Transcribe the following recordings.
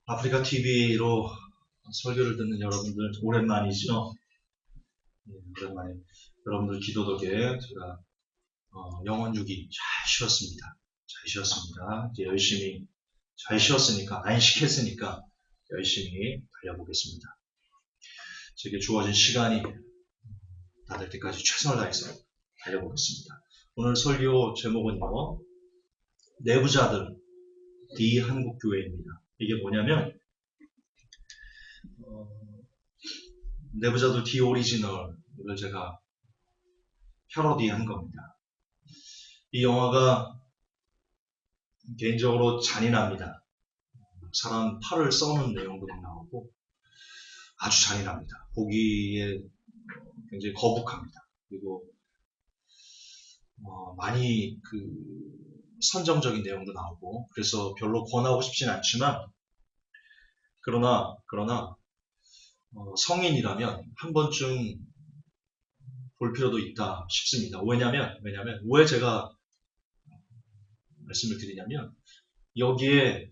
아프리카 TV로 설교를 듣는 여러분들 오랜만이죠. 오랜만에 여러분들 기도 덕에 제가 영원 6일 잘 쉬었습니다. 잘 쉬었습니다. 이제 열심히 잘 쉬었으니까 안식했으니까 열심히 달려보겠습니다. 제게 주어진 시간이 다 될 때까지 최선을 다해서 달려보겠습니다. 오늘 설교 제목은요, 내부자들 한국교회입니다. 이게 뭐냐면 내부자들 오리지널을 제가 패러디한 겁니다. 이 영화가 개인적으로 잔인합니다. 사람 팔을 써는 내용도 나오고 아주 잔인합니다. 보기에 굉장히 거북합니다. 그리고 많이 선정적인 내용도 나오고 그래서 별로 권하고 싶진 않지만 그러나 성인이라면 한 번쯤 볼 필요도 있다 싶습니다. 왜냐면 왜 제가 말씀을 드리냐면 여기에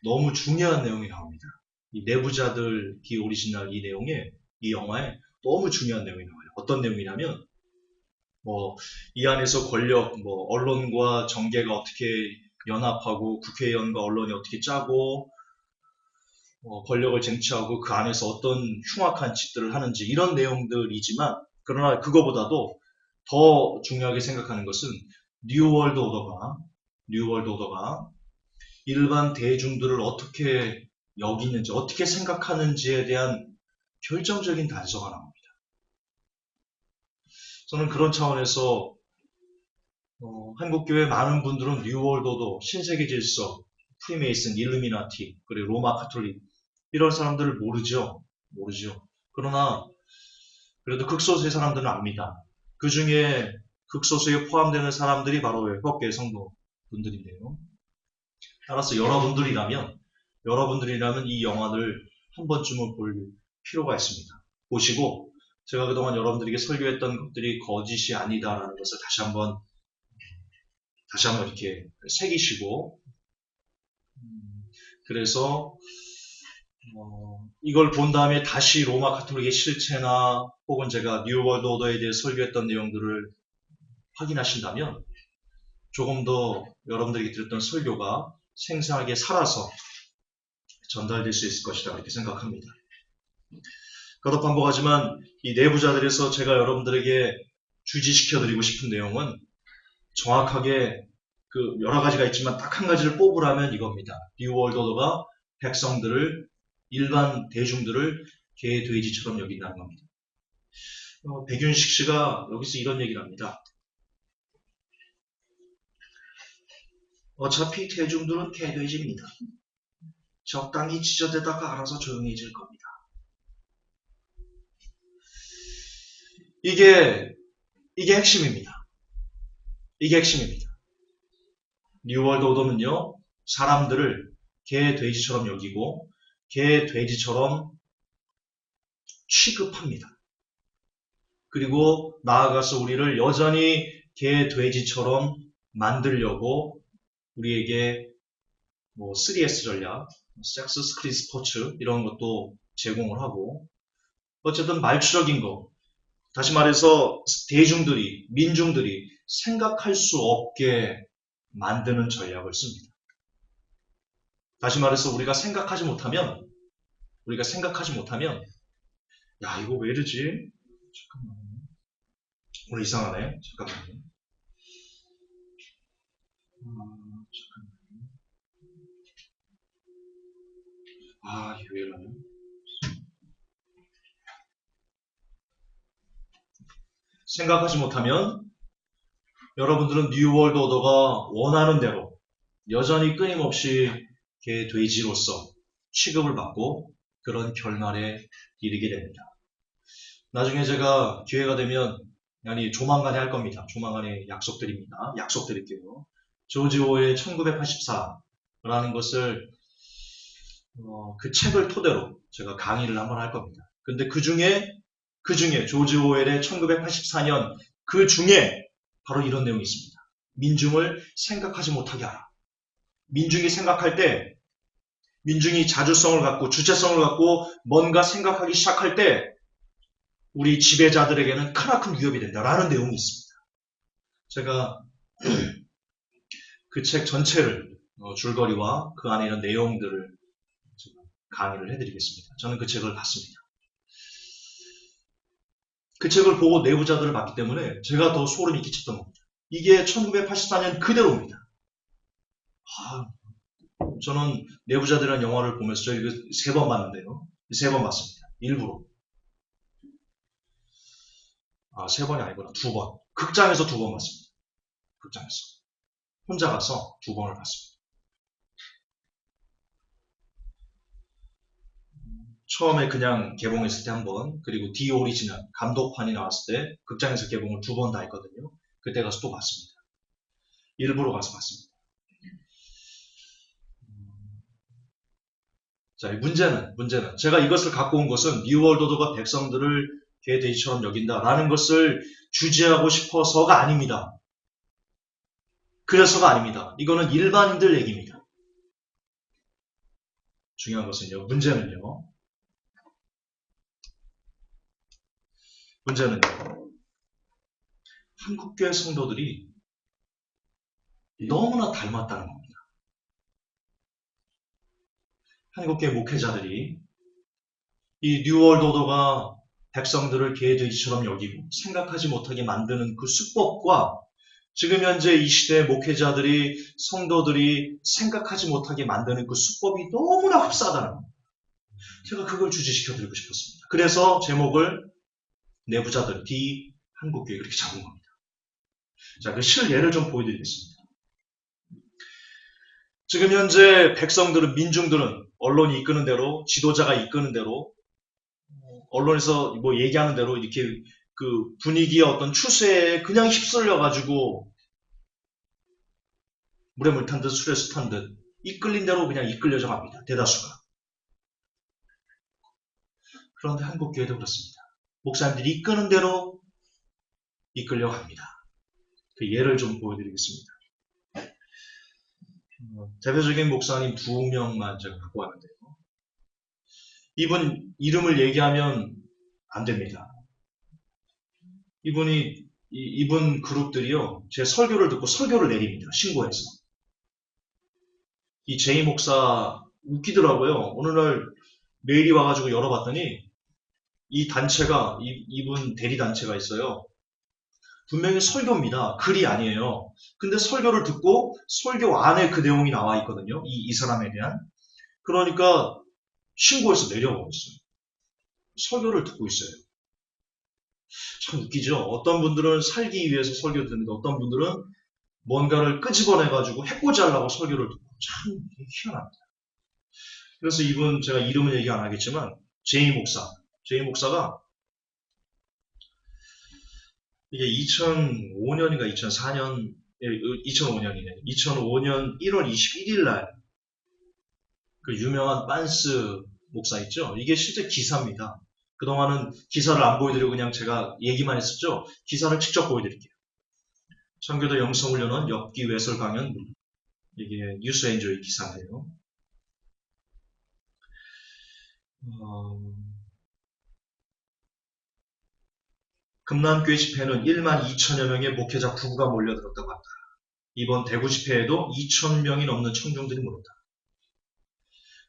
너무 중요한 내용이 나옵니다. 이 내부자들 오리지널 이 내용에 이 영화에 너무 중요한 내용이 나와요. 어떤 내용이냐면 이 안에서 권력, 언론과 정계가 어떻게 연합하고 국회의원과 언론이 어떻게 짜고 권력을 쟁취하고 그 안에서 어떤 흉악한 짓들을 하는지 이런 내용들이지만 그러나 그거보다도 더 중요하게 생각하는 것은 뉴월드 오더가 일반 대중들을 어떻게 여기는지 어떻게 생각하는지에 대한 결정적인 단서가 나옵니다. 저는 그런 차원에서 한국교회 많은 분들은 뉴월드 오더, 신세계 질서, 프리메이슨, 일루미나티, 그리고 로마 카톨릭 이런 사람들을 모르죠. 그러나 그래도 극소수의 사람들은 압니다. 그 중에 극소수에 포함되는 사람들이 바로 회복계 성도분들인데요. 따라서 여러분들이라면 이 영화를 한 번쯤은 볼 필요가 있습니다. 보시고 제가 그동안 여러분들에게 설교했던 것들이 거짓이 아니다라는 것을 다시 한번 이렇게 새기시고 그래서 이걸 본 다음에 다시 로마 카톨릭의 실체나 혹은 제가 뉴월드 오더에 대해 설교했던 내용들을 확인하신다면 조금 더 여러분들에게 드렸던 설교가 생생하게 살아서 전달될 수 있을 것이다 이렇게 생각합니다. 거듭 반복하지만 이 내부자들에서 제가 여러분들에게 주지시켜드리고 싶은 내용은 정확하게 여러 가지가 있지만 딱 한 가지를 뽑으라면 이겁니다. 뉴월드 오더가 백성들을 일반 대중들을 개, 돼지처럼 여긴다는 겁니다. 백윤식 씨가 여기서 이런 얘기를 합니다. 어차피 대중들은 개, 돼지입니다. 적당히 지저대다가 알아서 조용해질 겁니다. 이게 핵심입니다. 뉴월드 오더는요, 사람들을 개, 돼지처럼 여기고 개, 돼지처럼 취급합니다. 그리고 나아가서 우리를 여전히 개, 돼지처럼 만들려고 우리에게 3S 전략, 섹스, 스크린, 스포츠 이런 것도 제공을 하고 어쨌든 말초적인 거, 다시 말해서 민중들이 생각할 수 없게 만드는 전략을 씁니다. 다시 말해서 우리가 생각하지 못하면 야 이거 왜 이러지? 잠깐만요. 오늘 이상하네. 잠깐만요. 이게 왜 이러냐? 생각하지 못하면 여러분들은 뉴월드 오더가 원하는 대로 여전히 끊임없이 개, 돼지로서 취급을 받고 그런 결말에 이르게 됩니다. 나중에 제가 기회가 되면 조만간에 할 겁니다. 조만간에 약속드릴게요. 조지 오웰의 1984라는 것을 그 책을 토대로 제가 강의를 한번 할 겁니다. 근데 그 중에 조지 오웰의 1984년 그 중에 바로 이런 내용이 있습니다. 민중을 생각하지 못하게 하라. 민중이 생각할 때 민중이 자주성을 갖고 주체성을 갖고 뭔가 생각하기 시작할 때 우리 지배자들에게는 크나큰 위협이 된다라는 내용이 있습니다. 제가 그 책 전체를 줄거리와 그 안에 있는 내용들을 강의를 해드리겠습니다. 저는 그 책을 봤습니다. 그 책을 보고 내부자들을 봤기 때문에 제가 더 소름이 끼쳤던 겁니다. 이게 1984년 그대로입니다. 저는 내부자들이라는 영화를 보면서 저 이거 3번 봤는데요. 3번 봤습니다. 일부러. 3번이 아니구나. 2번. 극장에서 2번 봤습니다. 극장에서. 혼자 가서 2번을 봤습니다. 처음에 그냥 개봉했을 때 1번, 그리고 디 오리지널 감독판이 나왔을 때 극장에서 개봉을 2번 다 했거든요. 그때 가서 또 봤습니다. 일부러 가서 봤습니다. 자, 문제는 제가 이것을 갖고 온 것은 뉴월드 오더가 백성들을 개돼지처럼 여긴다라는 것을 주제하고 싶어서가 아닙니다. 그래서가 아닙니다. 이거는 일반인들 얘기입니다. 중요한 것은요. 문제는요. 한국교회 성도들이 너무나 닮았다는 겁니다. 한국교회 목회자들이 이 뉴월드 오더가 백성들을 개돼지처럼 여기고 생각하지 못하게 만드는 그 수법과 지금 현재 이 시대의 목회자들이 성도들이 생각하지 못하게 만드는 그 수법이 너무나 흡사하다는 겁니다. 제가 그걸 주제시켜드리고 싶었습니다. 그래서 제목을 내부자들 D 한국교회 그렇게 잡은 겁니다. 자, 그 실예를 좀 보여드리겠습니다. 지금 현재 백성들은, 민중들은 언론이 이끄는 대로, 지도자가 이끄는 대로, 언론에서 뭐 얘기하는 대로 이렇게 그 분위기의 어떤 추세에 그냥 휩쓸려가지고 물에 물 탄 듯 술에 수 탄 듯 이끌린 대로 그냥 이끌려져 갑니다. 대다수가. 그런데 한국교회도 그렇습니다. 목사님들이 이끄는 대로 이끌려 갑니다. 그 예를 좀 보여드리겠습니다. 대표적인 목사님 2명만 제가 갖고 왔는데요. 이분 이름을 얘기하면 안 됩니다. 이분 그룹들이요, 제 설교를 듣고 설교를 내립니다. 신고해서. 이 제이 목사 웃기더라고요. 어느 날 메일이 와가지고 열어봤더니 이 단체가, 이분 대리단체가 있어요. 분명히 설교입니다. 글이 아니에요. 근데 설교를 듣고 설교 안에 그 내용이 나와 있거든요. 이 사람에 대한. 그러니까 신고해서 내려버렸어요. 설교를 듣고 있어요. 참 웃기죠. 어떤 분들은 살기 위해서 설교 듣는데 어떤 분들은 뭔가를 끄집어내가지고 해코지 하려고 설교를 듣고 참 희한합니다. 그래서 이분 제가 이름은 얘기 안 하겠지만 제이 목사가 이게 2005년인가 2004년 2005년이네. 2005년 1월 21일 날 그 유명한 빤스 목사 있죠? 이게 실제 기사입니다. 그동안은 기사를 안 보여드리고 그냥 제가 얘기만 했었죠? 기사를 직접 보여드릴게요. 청교도 영성훈련원 엽기 외설 강연, 이게 뉴스엔조이 기사인데요. 금남교회 집회는 1만 2천여 명의 목회자 부부가 몰려들었다고 한다. 이번 대구 집회에도 2,000명이 넘는 청중들이 모였다.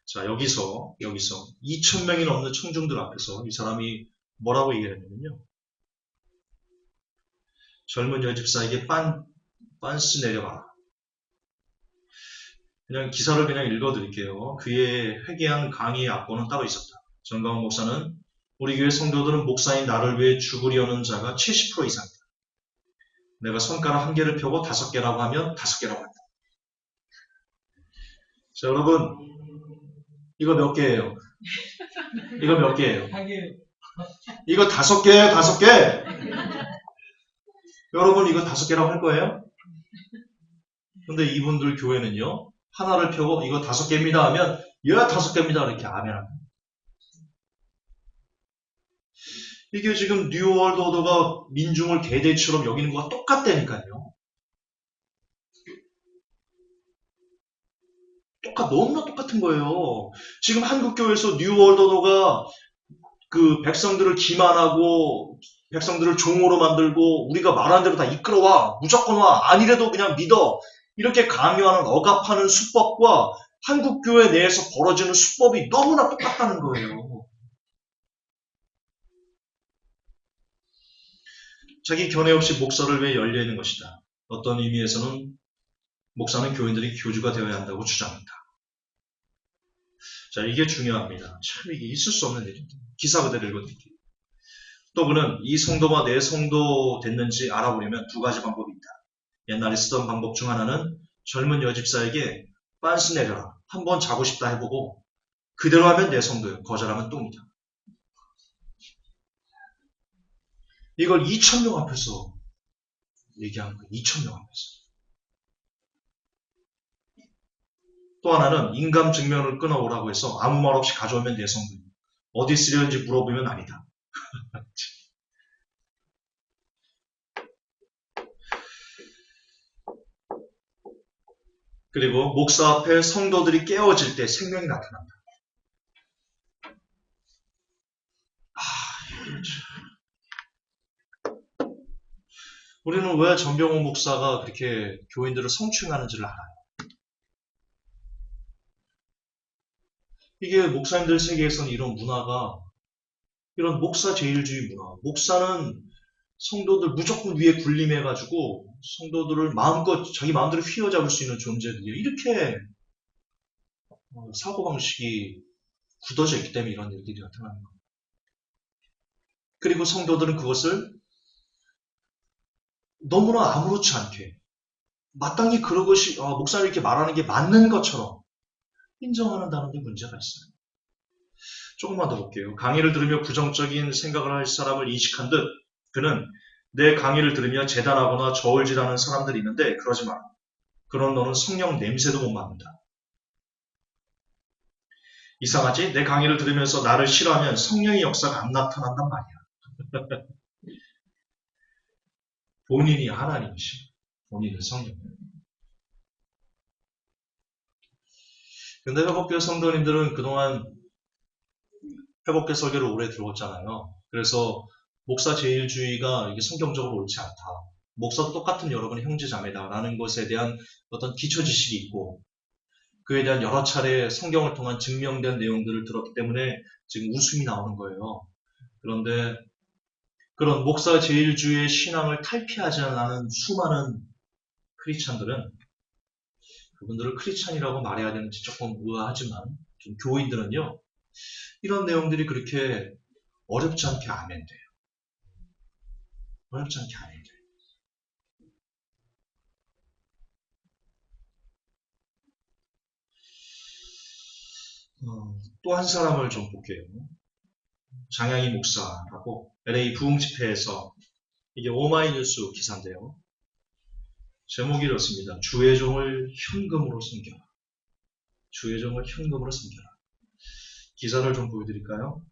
자, 여기서 2,000명이 넘는 청중들 앞에서 이 사람이 뭐라고 얘기했냐면요. 젊은 여집사에게 빤스 내려가라. 그냥 기사를 그냥 읽어드릴게요. 그의 회개한 강의의 앞번은 따로 있었다. 정강훈 목사는 우리 교회 성도들은 목사인 나를 위해 죽으려는 자가 70% 이상이다. 내가 손가락 1개를 펴고 5개라고 하면 5개라고 한다. 자, 여러분, 이거 몇 개예요? 이거 몇 개예요? 이거 5개예요, 5개? 여러분, 이거 5개라고 할 거예요? 근데 이분들 교회는요, 하나를 펴고 이거 5개입니다 하면, 예, 5개입니다. 이렇게 아멘합니다. 이게 지금 뉴월드 오더가 민중을 개돼지처럼 여기는 거와 똑같다니까요. 너무나 똑같은 거예요. 지금 한국교회에서 뉴월드오더가 그 백성들을 기만하고 백성들을 종으로 만들고 우리가 말하는 대로 다 이끌어와 무조건 와 아니래도 그냥 믿어 이렇게 강요하는 억압하는 수법과 한국교회 내에서 벌어지는 수법이 너무나 똑같다는 거예요. 자기 견해 없이 목사를 왜 열려있는 것이다. 어떤 의미에서는 목사는 교인들이 교주가 되어야 한다고 주장합니다. 자, 이게 중요합니다. 참 이게 있을 수 없는 일입니다. 기사 그대로 읽어드릴게요. 또 그는 이 성도가 내 성도 됐는지 알아보려면 두 가지 방법이 있다. 옛날에 쓰던 방법 중 하나는 젊은 여집사에게 빤스 내려라. 한번 자고 싶다 해보고 그대로 하면 내 성도예요. 거절하면 똥이다. 이걸 2,000명 앞에서 얘기한 거예요. 2,000명 앞에서. 또 하나는 인감 증명을 끊어오라고 해서 아무 말 없이 가져오면 내 성도예요. 어디 쓰려는지 물어보면 아니다. 그리고 목사 앞에 성도들이 깨어질 때 생명이 나타난다. 우리는 왜 전병호 목사가 그렇게 교인들을 성추행하는지를 알아요. 이게 목사님들 세계에서는 이런 문화가 이런 목사 제일주의 문화. 목사는 성도들 무조건 위에 군림해가지고 성도들을 마음껏 자기 마음대로 휘어잡을 수 있는 존재들이에요. 이렇게 사고방식이 굳어져 있기 때문에 이런 일들이 나타나는 거예요. 그리고 성도들은 그것을 너무나 아무렇지 않게 마땅히 그런 것이 목사님이 이렇게 말하는 게 맞는 것처럼 인정하는다는 데 문제가 있어요. 조금만 더 볼게요. 강의를 들으며 부정적인 생각을 할 사람을 인식한 듯 그는 내 강의를 들으며 재단하거나 저울질하는 사람들이 있는데 그러지 마. 그런 너는 성령 냄새도 못 맡는다. 이상하지? 내 강의를 들으면서 나를 싫어하면 성령의 역사가 안 나타난단 말이야. 본인이 하나님이시. 본인은 성령이에요. 근데 회복교회 성도님들은 그동안 회복교회 설교를 오래 들었잖아요. 그래서 목사 제일주의가 이게 성경적으로 옳지 않다. 목사도 똑같은 여러분의 형제자매다라는 것에 대한 어떤 기초 지식이 있고 그에 대한 여러 차례 성경을 통한 증명된 내용들을 들었기 때문에 지금 웃음이 나오는 거예요. 그런데 그런 목사 제일주의의 신앙을 탈피하지 않는 수많은 크리스찬들은 그분들을 크리스찬이라고 말해야 되는지 조금 의아하지만 좀 교인들은요. 이런 내용들이 그렇게 어렵지 않게 아멘 돼요. 어렵지 않게 아멘 돼요. 또 한 사람을 좀 볼게요. 장양희 목사라고 LA 부흥집회에서 이게 오마이뉴스 기사인데요. 제목이 이렇습니다. 주의 종을 현금으로 섬겨라. 주의 종을 현금으로 섬겨라. 기사를 좀 보여드릴까요?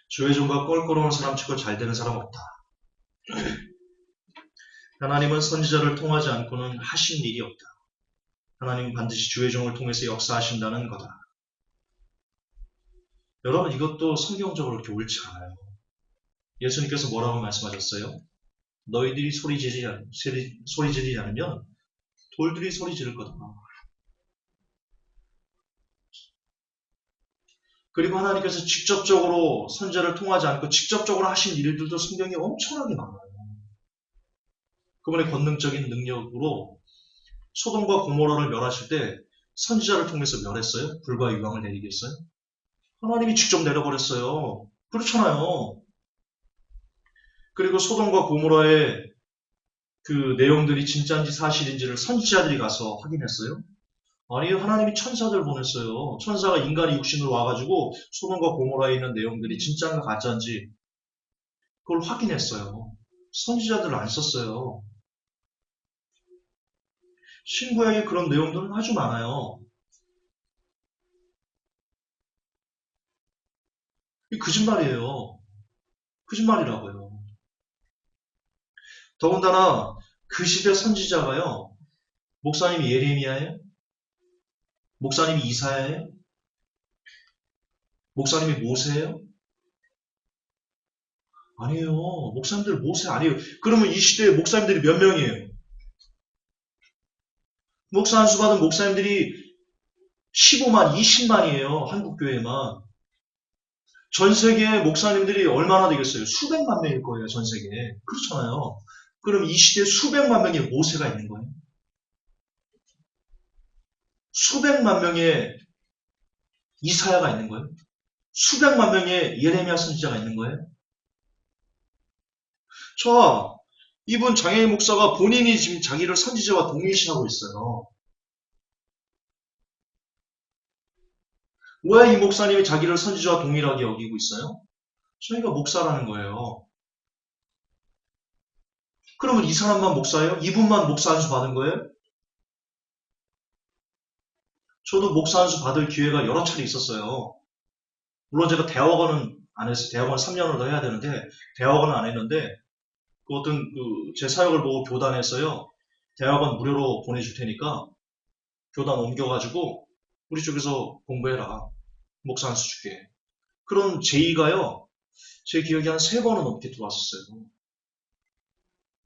주의 종과 껄끄러운 사람 치고 잘 되는 사람 없다. 하나님은 선지자를 통하지 않고는 하신 일이 없다. 하나님은 반드시 주의 종을 통해서 역사하신다는 거다. 여러분 이것도 성경적으로 그렇게 옳지 않아요. 예수님께서 뭐라고 말씀하셨어요? 너희들이 소리 지르지 않으면 돌들이 소리 지를 거다. 그리고 하나님께서 직접적으로 선지자를 통하지 않고 직접적으로 하신 일들도 성경에 엄청나게 많아요. 그분의 권능적인 능력으로 소돔과 고모라를 멸하실 때 선지자를 통해서 멸했어요? 불과 유황을 내리겠어요? 하나님이 직접 내려버렸어요. 그렇잖아요. 그리고 소돔과 고모라의 그 내용들이 진짜인지 사실인지를 선지자들이 가서 확인했어요? 아니, 하나님이 천사들 보냈어요. 천사가 인간의 육신으로 와가지고 소돔과 고모라에 있는 내용들이 진짜인가 가짜인지 그걸 확인했어요. 선지자들을 안 썼어요. 신구약에 그런 내용들은 아주 많아요. 이 거짓말이에요. 거짓말이라고요. 더군다나 그 시대 선지자가요. 목사님이 예레미야예요? 목사님이 이사야예요? 목사님이 모세예요? 아니에요. 목사님들 모세 아니에요. 그러면 이 시대에 목사님들이 몇 명이에요? 목사 안수 받은 목사님들이 15만, 20만이에요. 한국교회만. 전 세계 목사님들이 얼마나 되겠어요? 수백만 명일 거예요. 전 세계에. 그렇잖아요. 그럼 이 시대에 수백만 명의 모세가 있는 거예요. 수백만 명의 이사야가 있는 거예요. 수백만 명의 예레미야 선지자가 있는 거예요. 자, 이분 장혜인 목사가 본인이 지금 자기를 선지자와 동일시하고 있어요. 왜 이 목사님이 자기를 선지자와 동일하게 여기고 있어요? 저희가 목사라는 거예요. 그러면 이 사람만 목사예요? 이분만 목사 안수 받은 거예요? 저도 목사 안수 받을 기회가 여러 차례 있었어요. 물론 제가 대학원은 안 했어요. 대학원 3년을 더 해야 되는데 대학원은 안 했는데 그 어떤 제 사역을 보고 교단에서요. 대학원 무료로 보내줄 테니까 교단 옮겨가지고 우리 쪽에서 공부해라. 목사 안수 줄게. 그런 제의가요. 제 기억에 한 3번은 넘게 들어왔었어요.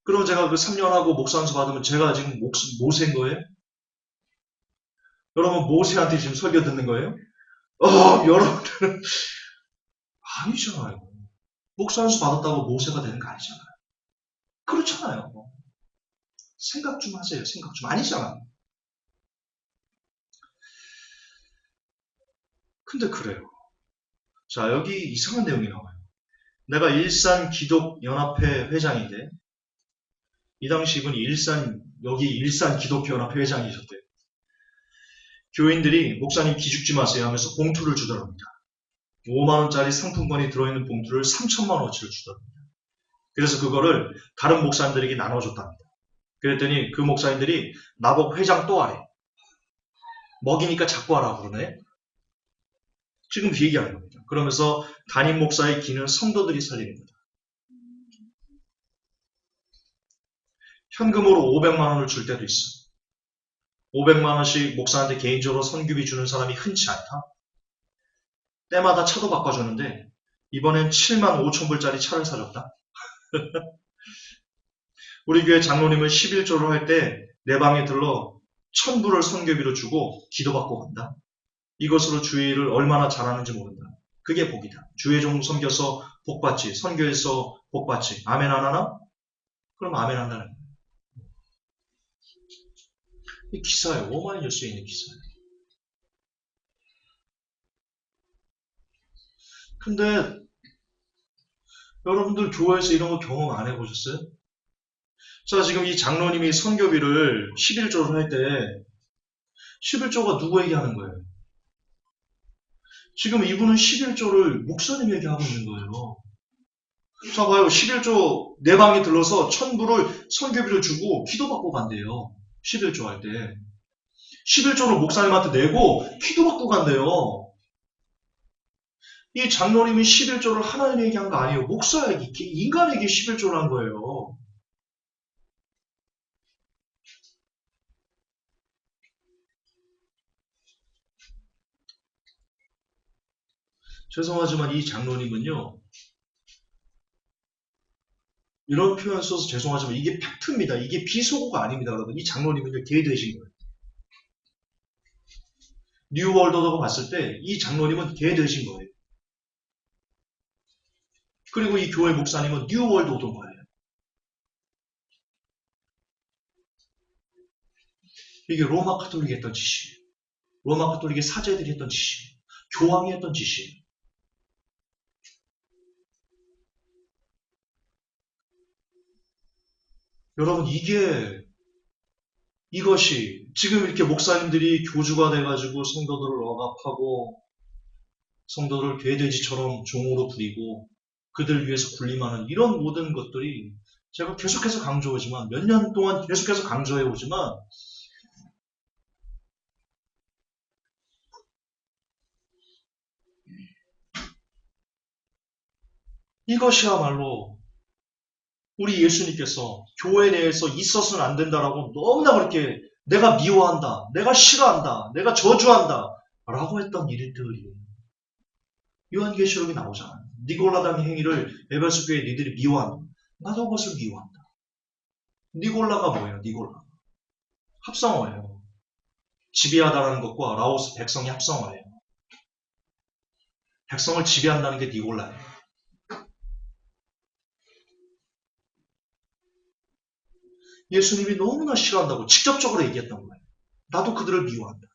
그럼 제가 그 3년 하고 목사 안수 받으면 제가 지금 모세인 거예요? 여러분 모세한테 지금 설교 듣는 거예요? 여러분들은 아니잖아요. 목사 안수 받았다고 모세가 되는 거 아니잖아요. 그렇잖아요. 생각 좀 하세요. 생각 좀. 아니잖아요. 근데 그래요. 자, 여기 이상한 내용이 나와요. 내가 일산 기독연합회 회장인데 이 당시 이분이 여기 일산 기독연합회 회장이셨대요. 교인들이 목사님 기죽지 마세요 하면서 봉투를 주더랍니다. 5만원짜리 상품권이 들어있는 봉투를 3천만원어치를 주더랍니다. 그래서 그거를 다른 목사님들에게 나눠줬답니다. 그랬더니 그 목사님들이 나보고 회장 또 하래. 먹이니까 자꾸 하라고 그러네. 지금 그 얘기하는 겁니다. 그러면서 담임 목사의 기는 성도들이 살리는 거다. 현금으로 500만 원을 줄 때도 있어. 500만 원씩 목사한테 개인적으로 선교비 주는 사람이 흔치 않다. 때마다 차도 바꿔주는데 이번엔 7만 5천 불짜리 차를 사줬다. 우리 교회 장로님은 11조를 할 때 내 방에 들러 1000불을 선교비로 주고 기도받고 간다. 이것으로 주의를 얼마나 잘하는지 모른다. 그게 복이다. 주의 종 섬겨서 복받지. 선교에서 복받지. 아멘 안 하나? 그럼 아멘 한다는 거예요. 이 기사예요. 오마이뉴스에 있는 기사예요. 근데 여러분들 교회에서 이런 거 경험 안 해보셨어요? 자, 지금 이 장로님이 선교비를 11조를 할 때 11조가 누구에게 하는 거예요? 지금 이분은 11조를 목사님에게 하고 있는 거예요. 자, 봐요. 11조 내 방에 들러서 1000불을 선교비를 주고 기도받고 간대요. 11조 할 때. 11조를 목사님한테 내고 기도받고 간대요. 이 장로님이 11조를 하나님에게 한 거 아니에요. 목사에게, 인간에게 11조를 한 거예요. 죄송하지만 이 장로님은요. 이런 표현 써서 죄송하지만 이게 팩트입니다. 이게 비속어가 아닙니다. 여러분. 이 장로님은요. 개 되신 거예요. 뉴월드오더가 봤을 때 이 장로님은 개 되신 거예요. 그리고 이 교회 목사님은 뉴월드오더인 거예요. 이게 로마 카톨릭이 했던 짓이에요. 로마 카톨릭의 사제들이 했던 짓이에요. 교황이 했던 짓이에요. 여러분 이것이 지금 이렇게 목사님들이 교주가 돼가지고 성도들을 억압하고 성도를 개돼지처럼 종으로 부리고 그들 위해서 군림하는 이런 모든 것들이 제가 계속해서 강조하지만 몇 년 동안 계속해서 강조해오지만 이것이야말로 우리 예수님께서 교회 내에서 있어서는 안 된다라고 너무나 그렇게 내가 미워한다, 내가 싫어한다, 내가 저주한다 라고 했던 일들이 요한계시록에 나오잖아요. 니골라당의 행위를 에베소 교회 니들이 미워한다. 나도 그것을 미워한다. 니골라가 뭐예요? 니골라. 합성어예요. 지배하다라는 것과 라오스 백성이 합성어예요. 백성을 지배한다는 게 니골라예요. 예수님이 너무나 싫어한다고 직접적으로 얘기했던 거예요. 나도 그들을 미워한다.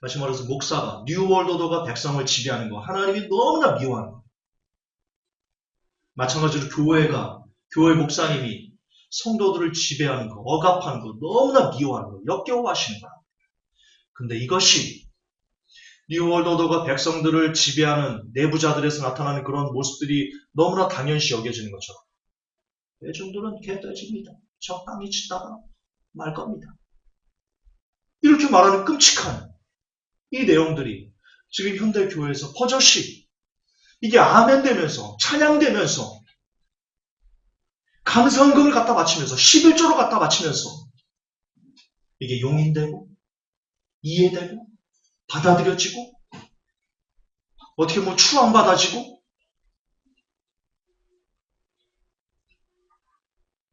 다시 말해서 목사가, 뉴월드오더가 백성을 지배하는 거 하나님이 너무나 미워하는 거예요. 마찬가지로 교회 목사님이 성도들을 지배하는 거, 억압하는 거 너무나 미워하는 거, 역겨워하시는 거야. 근데 이것이 뉴월드오더가 백성들을 지배하는 내부자들에서 나타나는 그런 모습들이 너무나 당연시 여겨지는 것처럼 대중들은 개돼지입니다. 적당히 치다가 말 겁니다. 이렇게 말하는 끔찍한 이 내용들이 지금 현대교회에서 버젓이 이게 아멘되면서 찬양되면서 감사헌금을 갖다 바치면서 11조로 갖다 바치면서 이게 용인되고 이해되고 받아들여지고 어떻게 보면 추앙받아지고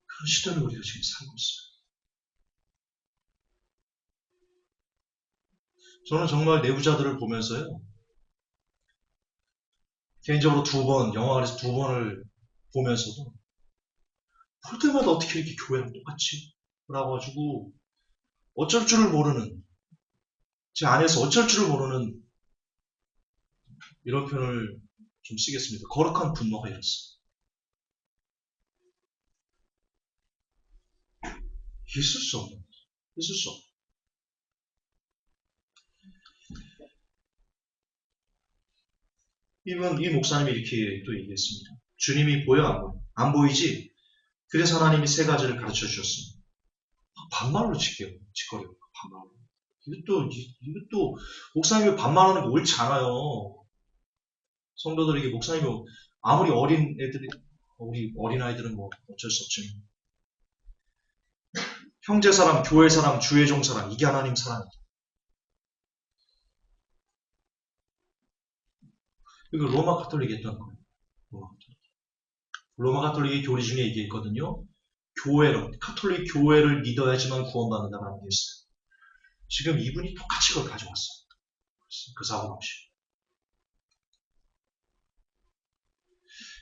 그런 시대를 우리가 지금 살고 있어요. 저는 정말 내부자들을 보면서요. 개인적으로 영화관에서 2번을 보면서도 볼 때마다 어떻게 이렇게 교회랑 똑같지? 라고 가지고 어쩔 줄을 모르는 제 안에서 어쩔 줄을 모르는 이런 표현을 좀 쓰겠습니다. 거룩한 분노가 일었어요. 있을 수 없는 있을 수 없는 이 목사님이 이렇게 또 얘기했습니다. 주님이 보여 안 보여? 안 보이지? 그래서 하나님이 3가지를 가르쳐 주셨습니다. 반말로 짓거려요. 반말로. 이것도 목사님이 반말하는 게 옳지 않아요. 성도들에게 목사님이 아무리 우리 어린아이들은 뭐 어쩔 수 없지만 형제 사람, 교회 사람, 주의 종 사람, 이게 하나님 사랑이다. 이거 로마 가톨릭이 했던 거예요. 로마 가톨릭의 교리 중에 이게 있거든요. 가톨릭 교회를 믿어야지만 구원받는다는 게 있어요. 지금 이분이 똑같이 그걸 가져왔어요. 그 사고방식.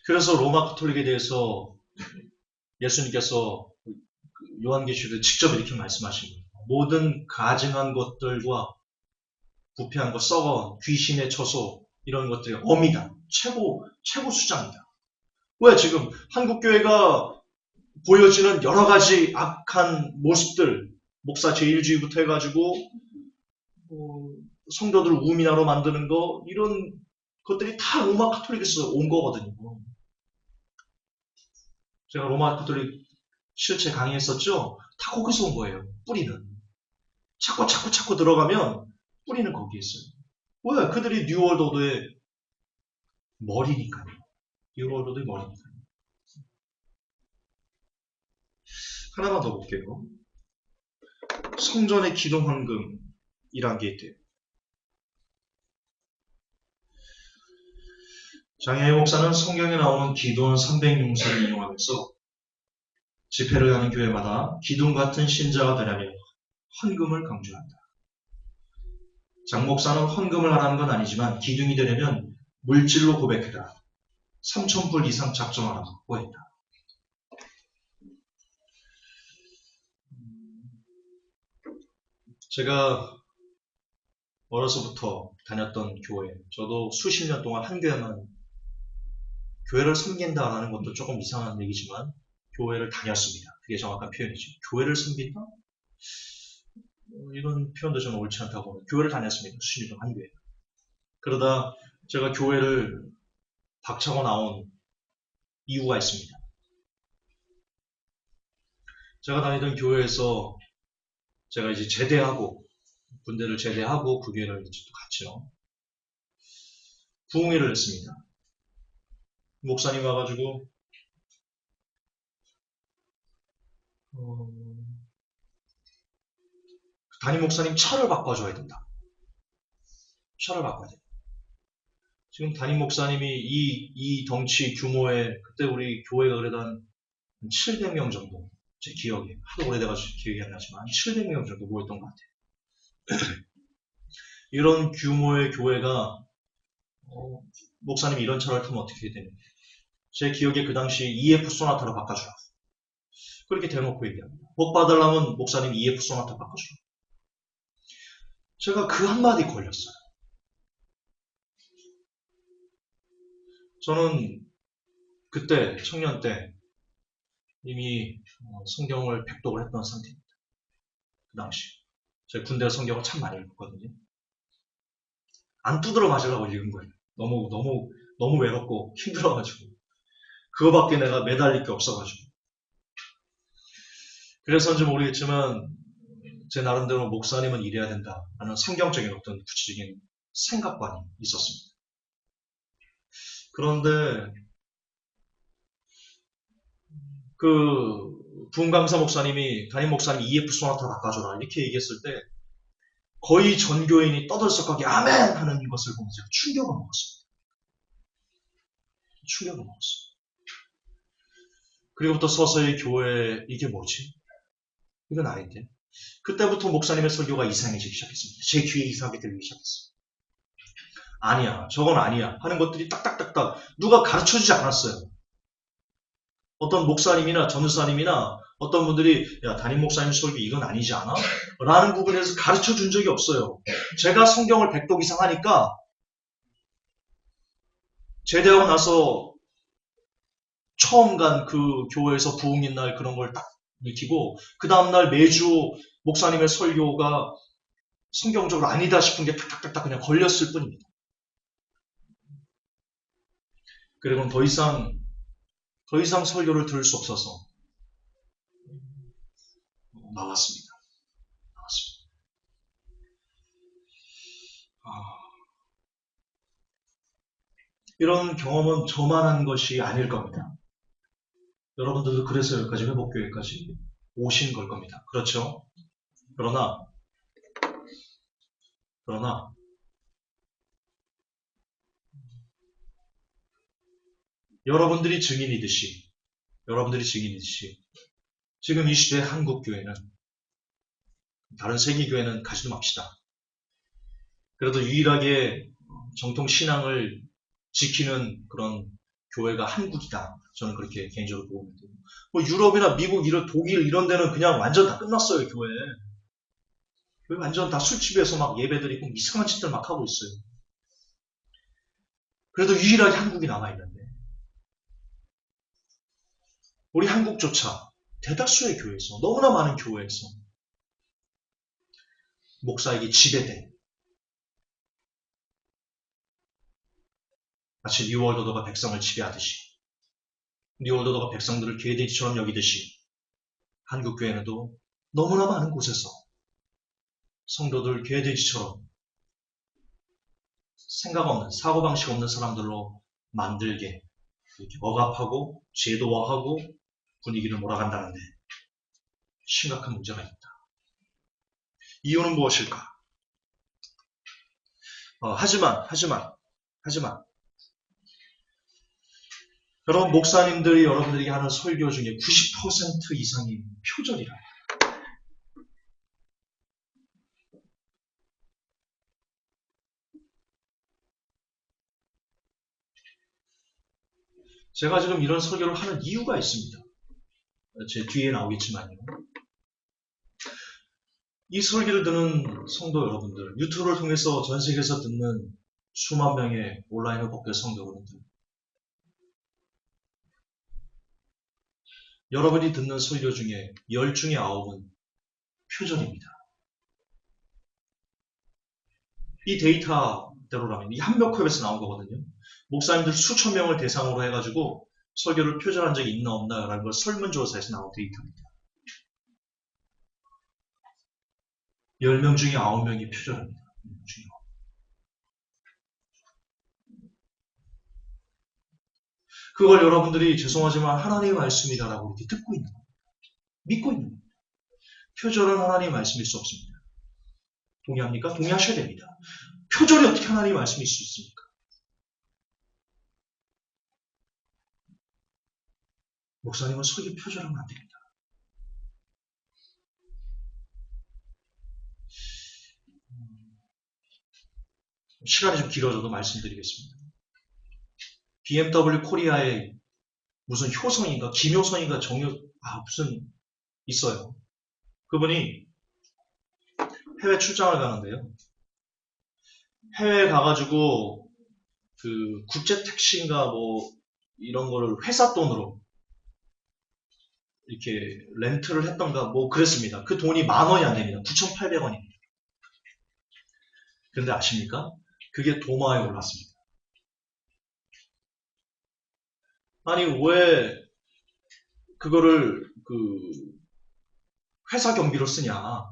그래서 로마 가톨릭에 대해서 예수님께서 요한계시록에 직접 이렇게 말씀하신 거예요. 모든 가증한 것들과 부패한 것, 썩어온 귀신의 처소 이런 것들이 엄이다. 최고 수장이다. 왜 지금 한국교회가 보여지는 여러 가지 악한 모습들, 목사 제일주의부터 해가지고 성도들 우민화로 만드는 거 이런 것들이 다 로마 가톨릭에서 온 거거든요. 제가 로마 가톨릭 실체 강의했었죠? 다 거기서 온 거예요. 뿌리는. 자꾸 들어가면 뿌리는 거기에 있어요. 왜? 그들이 뉴월드 오더의 머리니까요. 뉴월드 오더의 머리니까요. 하나만 더 볼게요. 성전의 기도헌금이란 게 있대요. 장혜희 목사는 성경에 나오는 기도원 300용서를 이용하면서 집회를 하는 교회마다 기둥 같은 신자가 되려면 헌금을 강조한다. 장 목사는 헌금을 하라는 건 아니지만 기둥이 되려면 물질로 고백해라. 3,000불 이상 작정하라고 했다. 제가 어려서부터 다녔던 교회, 저도 수십 년 동안 한 교회만 교회를 섬긴다라는 것도 조금 이상한 얘기지만 교회를 다녔습니다. 그게 정확한 표현이죠. 교회를 섬긴다? 이런 표현도 저는 옳지 않다고 봅니다. 교회를 다녔습니다. 수십 년 동안 한 교회. 그러다 제가 교회를 박차고 나온 이유가 있습니다. 제가 다니던 교회에서 제가 이제 군대를 제대하고 그 교회를 이제 또 갔죠. 부흥회를 했습니다. 목사님 와가지고 담임 목사님 차를 바꿔줘야 된다. 차를 바꿔야 된다. 지금 담임 목사님이 이 덩치 규모의, 그때 우리 교회가 그래도 한 700명 정도, 제 기억에, 하도 오래돼가지고 기억이 안 나지만 700명 정도 모였던 것 같아요. 이런 규모의 교회가 목사님이 이런 차를 타면 어떻게 되냐. 제 기억에 그 당시 EF 소나타로 바꿔주라고. 그렇게 대놓고 얘기합니다. 복 받으려면 목사님 EF 소나타 바꿔주라고. 제가 그 한마디 걸렸어요. 저는 그때 청년 때 이미 성경을 백독을 했던 상태입니다. 그 당시 제가 군대 성경을 참 많이 읽었거든요. 안 두드러 맞으려고 읽은 거예요. 너무 외롭고 힘들어가지고 그거밖에 내가 매달릴 게 없어가지고. 그래서인지 모르겠지만 제 나름대로 목사님은 이래야 된다 라는 성경적인 어떤 구체적인 생각관이 있었습니다. 그런데 그 부흥강사 목사님이 담임 목사님 EF 소나타 바꿔줘라 이렇게 얘기했을 때 거의 전 교인이 떠들썩하게 아멘 하는 것을 보면서 제가 충격을 먹었습니다. 충격을 먹었어요. 그리고부터 서서히 교회에 이게 뭐지? 이건 아닌데. 그때부터 목사님의 설교가 이상해지기 시작했습니다. 제 귀에 이상하게 들리기 시작했어요. 아니야, 저건 아니야 하는 것들이 딱딱딱딱 누가 가르쳐주지 않았어요. 어떤 목사님이나 전도사님이나 어떤 분들이 야 담임 목사님 설교 이건 아니지 않아? 라는 부분에서 가르쳐준 적이 없어요. 제가 성경을 백독 이상 하니까 제대하고 나서 처음 간 그 교회에서 부흥인 날 그런 걸 딱 익히고 그 다음날 매주 목사님의 설교가 성경적으로 아니다 싶은 게 탁탁탁탁 그냥 걸렸을 뿐입니다. 그리고는 더 이상 설교를 들을 수 없어서 나왔습니다. 이런 경험은 저만 한 것이 아닐 겁니다. 여러분들도 그래서 여기까지 회복교회까지 오신 걸 겁니다. 그렇죠? 그러나 여러분들이 증인이듯이 지금 이 시대의 한국교회는 다른 세계교회는 가지도 맙시다. 그래도 유일하게 정통신앙을 지키는 그런 교회가 한국이다. 저는 그렇게 개인적으로 보고 있는데 뭐 유럽이나 미국, 독일 이런 데는 그냥 완전 다 끝났어요. 교회 완전 다 술집에서 막 예배드리고 이상한 짓들 막 하고 있어요. 그래도 유일하게 한국이 남아있는데 우리 한국조차 대다수의 교회에서 너무나 많은 교회에서 목사에게 지배된 마치 뉴월드가 백성을 지배하듯이 뉴월드가 백성들을 개돼지처럼 여기듯이 한국교회는도 너무나 많은 곳에서 성도들 개돼지처럼 생각 없는 사고방식 없는 사람들로 만들게 이렇게 억압하고 제도화하고 분위기를 몰아간다는데 심각한 문제가 있다. 이유는 무엇일까? 하지만 여러분 목사님들이 여러분들에게 하는 설교 중에 90% 이상이 표절이라. 제가 지금 이런 설교를 하는 이유가 있습니다. 제 뒤에 나오겠지만요. 이 설교를 듣는 성도 여러분들, 유튜브를 통해서 전 세계에서 듣는 수만 명의 온라인 회복교 성도 여러분들, 여러분이 듣는 설교 중에 10 중에 9은 표절입니다. 이 데이터대로라면 이 한벽협에서 나온 거거든요. 목사님들 수천 명을 대상으로 해가지고 설교를 표절한 적이 있나 없나 라는 걸 설문조사에서 나온 데이터입니다. 10명 중에 9명이 표절합니다. 그걸 여러분들이 죄송하지만 하나님의 말씀이다라고 이렇게 듣고 있는 겁니다. 믿고 있는 겁니다. 표절은 하나님의 말씀일 수 없습니다. 동의합니까? 동의하셔야 됩니다. 표절이 어떻게 하나님의 말씀일 수 있습니까? 목사님은 설교 표절하면 안 됩니다. 시간이 좀 길어져도 말씀드리겠습니다. BMW 코리아에 무슨 효성인가, 김효성인가, 무슨 있어요. 그분이 해외 출장을 가는데요. 해외에 가가지고 그 국제 택시인가 뭐 이런 거를 회사 돈으로 이렇게 렌트를 했던가 뭐 그랬습니다. 그 돈이 10,000원이 안 됩니다. 9,800원입니다. 근데 아십니까? 그게 도마에 올랐습니다. 아니 왜 그거를 회사 경비로 쓰냐?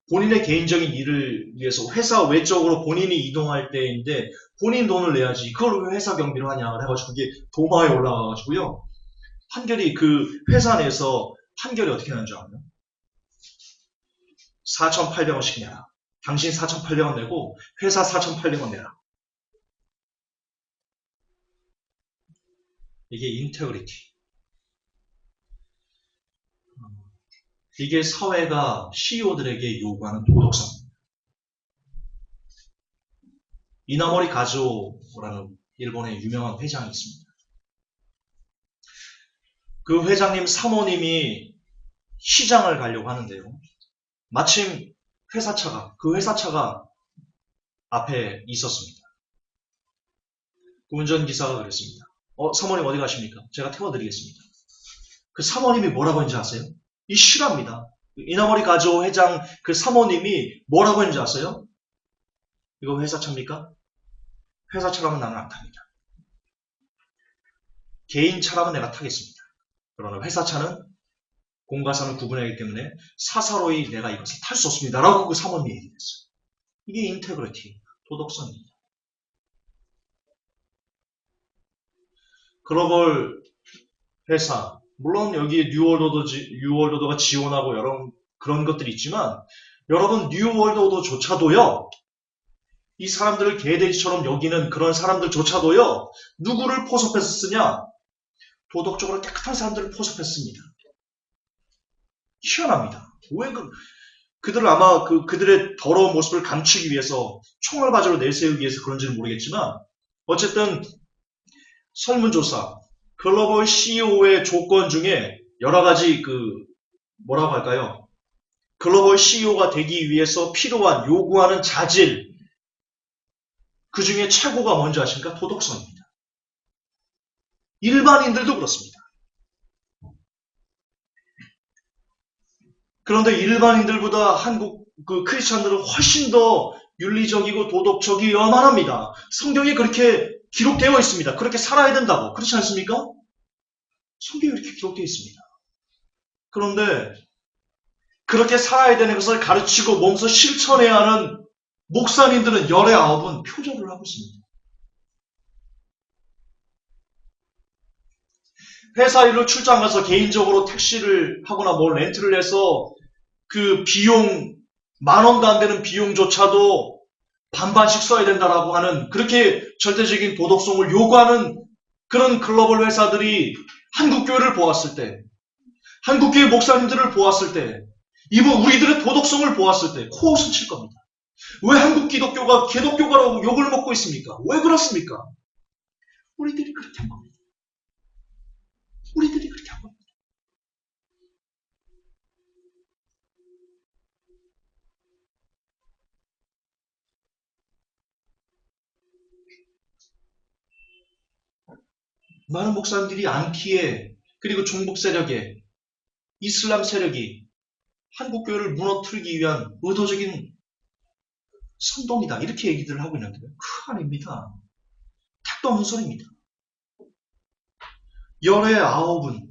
본인의 개인적인 일을 위해서 회사 외적으로 본인이 이동할 때인데 본인 돈을 내야지 그걸 왜 회사 경비로 하냐 해가지고 그게 도마에 올라가가지고요. 판결이 그 회사 내에서 판결이 어떻게 나는 줄 알아요? 4,800원씩 내라. 당신 4,800원 내고 회사 4,800원 내라. 이게 인테그리티. 이게 사회가 CEO들에게 요구하는 도덕성입니다. 이나모리 가즈오라는 일본의 유명한 회장이 있습니다. 그 회장님 사모님이 시장을 가려고 하는데요. 마침 그 회사차가 앞에 있었습니다. 그 운전기사가 그랬습니다. 사모님 어디 가십니까? 제가 태워드리겠습니다. 그 사모님이 뭐라고 했는지 아세요? 이 실화입니다. 이나모리 가즈오 회장 그 사모님이 뭐라고 했는지 아세요? 이거 회사차입니까? 회사차라면 나는 안 탑니다. 개인차라면 내가 타겠습니다. 그러나 회사차는 공과사는 구분하기 때문에 사사로이 내가 이것을 탈 수 없습니다. 라고 그 사모님이 얘기했어요. 이게 인테그리티, 도덕성입니다. 글로벌 회사, 물론 여기에 뉴월드오더가 지원하고 여러 그런 것들이 있지만 여러분 뉴월드오더조차도요. 이 사람들을 개돼지처럼 여기는 그런 사람들조차도요. 누구를 포섭해서 쓰냐? 도덕적으로 깨끗한 사람들을 포섭했습니다. 희한합니다. 왜 그들을 아마 그들의 더러운 모습을 감추기 위해서 총알바지로 내세우기 위해서 그런지는 모르겠지만 어쨌든 설문조사 글로벌 CEO의 조건 중에 여러 가지 뭐라고 할까요? 글로벌 CEO가 되기 위해서 필요한 요구하는 자질 그 중에 최고가 뭔지 아십니까? 도덕성입니다. 일반인들도 그렇습니다. 그런데 일반인들보다 한국 크리스찬들은 훨씬 더 윤리적이고 도덕적이 요만합니다. 성경에 그렇게 기록되어 있습니다. 그렇게 살아야 된다고. 그렇지 않습니까? 성경에 이렇게 기록되어 있습니다. 그런데 그렇게 살아야 되는 것을 가르치고 몸소 실천해야 하는 목사님들은 열의 9은 표절을 하고 있습니다. 회사 일로 출장 가서 개인적으로 택시를 하거나 뭘 렌트를 해서 그 비용 10,000원도 안 되는 비용조차도 반반씩 써야 된다라고 하는 그렇게 절대적인 도덕성을 요구하는 그런 글로벌 회사들이 한국교회를 보았을 때 한국교회 목사님들을 보았을 때 이번 우리들의 도덕성을 보았을 때 코웃을 칠 겁니다. 왜 한국 기독교가 개독교가라고 욕을 먹고 있습니까? 왜 그렇습니까? 우리들이 그렇게 한 겁니다. 우리들이 그렇게 한 겁니다. 많은 목사님들이 안티에 그리고 종북 세력에 이슬람 세력이 한국교회를 무너뜨리기 위한 의도적인 선동이다. 이렇게 얘기들을 하고 있는데요. 그거 아닙니다. 택도 없는 소리입니다. 열의 9은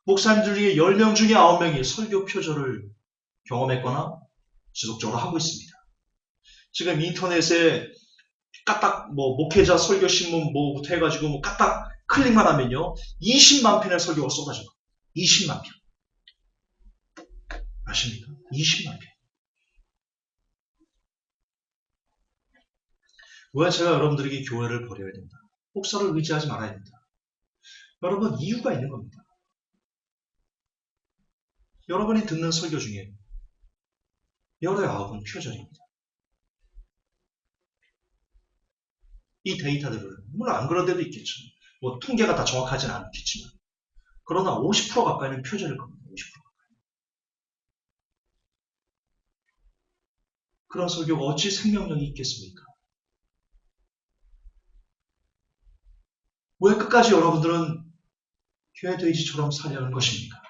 목사님들 중에 10명 중에 9명이 설교 표절을 경험했거나 지속적으로 하고 있습니다. 지금 인터넷에 까딱 목회자 설교 신문 뭐부터 해가지고 까딱 클릭만 하면요. 20만 편의 설교가 쏟아져요. 20만 편. 아십니까? 20만 편. 왜 제가 여러분들에게 교회를 버려야 된다? 목사를 의지하지 말아야 된다. 여러분, 이유가 있는 겁니다. 여러분이 듣는 설교 중에 19은 표절입니다. 이 데이터들을, 물론 안 그런 데도 있겠죠. 뭐 통계가 다 정확하지는 않겠지만, 그러나 50% 가까이는 표절일 겁니다. 50% 가까이. 그런 설교가 어찌 생명력이 있겠습니까? 왜 끝까지 여러분들은 교회 돼지처럼 살려는 것입니까?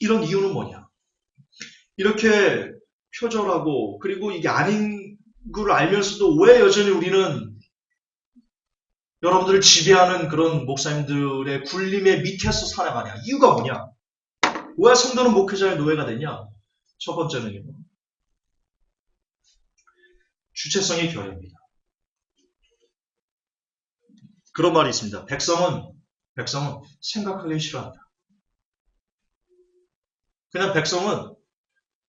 이런 이유는 뭐냐? 이렇게 표절하고 그리고 이게 아닌 걸 알면서도 왜 여전히 우리는 여러분들을 지배하는 그런 목사님들의 굴림의 밑에서 살아가냐? 이유가 뭐냐? 왜 성도는 목회자의 노예가 되냐? 첫 번째는요. 주체성의 결여입니다. 그런 말이 있습니다. 백성은 생각하기 싫어한다. 그냥 백성은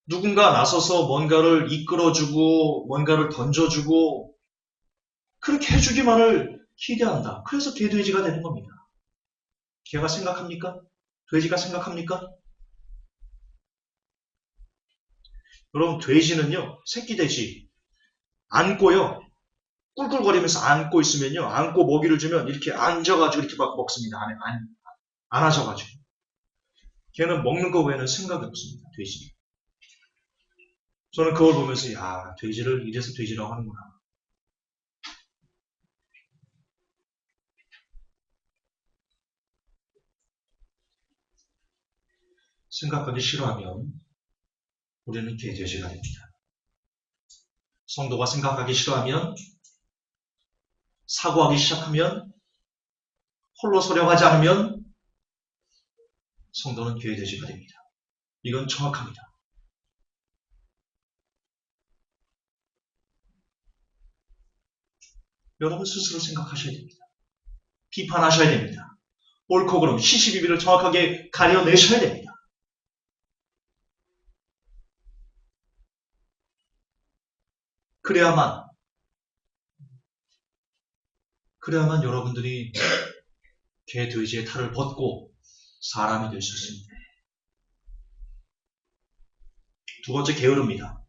누군가 나서서 뭔가를 이끌어주고 뭔가를 던져주고 그렇게 해주기만을 기대한다. 그래서 개돼지가 되는 겁니다. 개가 생각합니까? 돼지가 생각합니까? 여러분, 돼지는요, 새끼 돼지 안고요, 꿀꿀거리면서 안고 있으면요, 안고 먹이를 주면 이렇게 앉아가지고 이렇게 막 먹습니다. 안아져가지고. 걔는 먹는 거 외에는 생각이 없습니다. 돼지. 저는 그걸 보면서 야, 돼지를 이래서 돼지라고 하는구나. 생각하기 싫어하면 우리는 개돼지가 됩니다. 성도가 생각하기 싫어하면 사고하기 시작하면 홀로 서려하지 않으면 성도는 개돼지가 됩니다. 이건 정확합니다. 여러분 스스로 생각하셔야 됩니다. 비판하셔야 됩니다. 옳고 그름, 시시비비를 정확하게 가려내셔야 됩니다. 그래야만 여러분들이 개, 돼지의 탈을 벗고 사람이 될 수 있습니다. 두 번째, 게으릅니다.